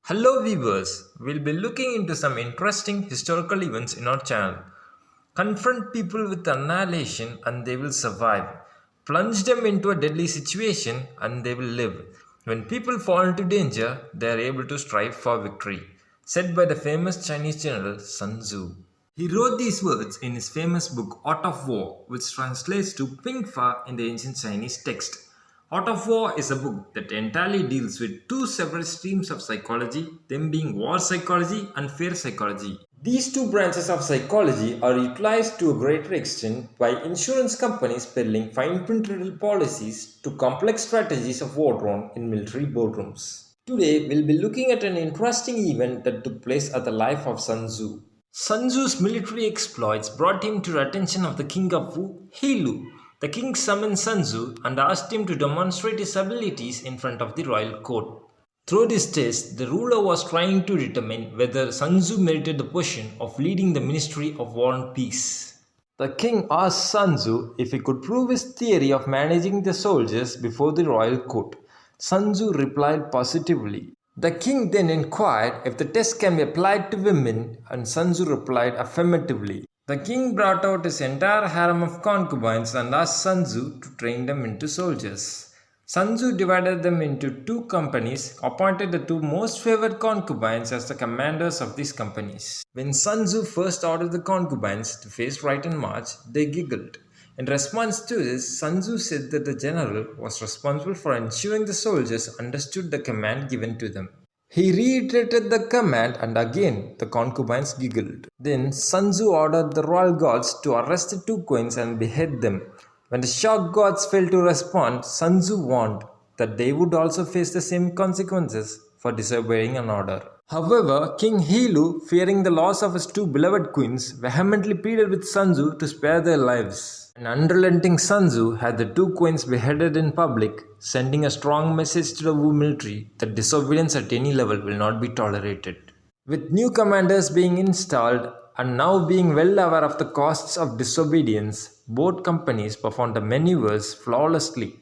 Hello viewers, we'll be looking into some interesting historical events in our channel. Confront people with annihilation and they will survive. Plunge them into a deadly situation and they will live. When people fall into danger, they are able to strive for victory. Said by the famous Chinese general Sun Tzu. He wrote these words in his famous book Art of War, which translates to Ping Fa in the ancient Chinese text. Art of War is a book that entirely deals with two separate streams of psychology, them being war psychology and fear psychology. These two branches of psychology are utilized to a greater extent by insurance companies peddling fine-print riddle policies to complex strategies of war drawn in military boardrooms. Today, we'll be looking at an interesting event that took place at the life of Sun Tzu. Sun Tzu's military exploits brought him to the attention of the king of Wu, Lu. The king summoned Sun Tzu and asked him to demonstrate his abilities in front of the royal court. Through this test, the ruler was trying to determine whether Sun Tzu merited the position of leading the Ministry of War and Peace. The king asked Sun Tzu if he could prove his theory of managing the soldiers before the royal court. Sun Tzu replied positively. The king then inquired if the test can be applied to women, and Sun Tzu replied affirmatively. The king brought out his entire harem of concubines and asked Sun Tzu to train them into soldiers. Sun Tzu divided them into two companies, appointed the two most favored concubines as the commanders of these companies. When Sun Tzu first ordered the concubines to face right and march, they giggled. In response to this, Sun Tzu said that the general was responsible for ensuring the soldiers understood the command given to them. He reiterated the command and again the concubines giggled. Then Sun Tzu ordered the royal guards to arrest the two queens and behead them. When the shocked guards failed to respond, Sun Tzu warned that they would also face the same consequences for disobeying an order. However, King Lu, fearing the loss of his two beloved queens, vehemently pleaded with Sun Tzu to spare their lives. An unrelenting Sun Tzu had the two queens beheaded in public, sending a strong message to the Wu military that disobedience at any level will not be tolerated. With new commanders being installed and now being well aware of the costs of disobedience, both companies performed the maneuvers flawlessly.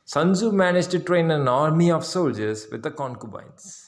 Sun Tzu managed to train an army of soldiers with the concubines.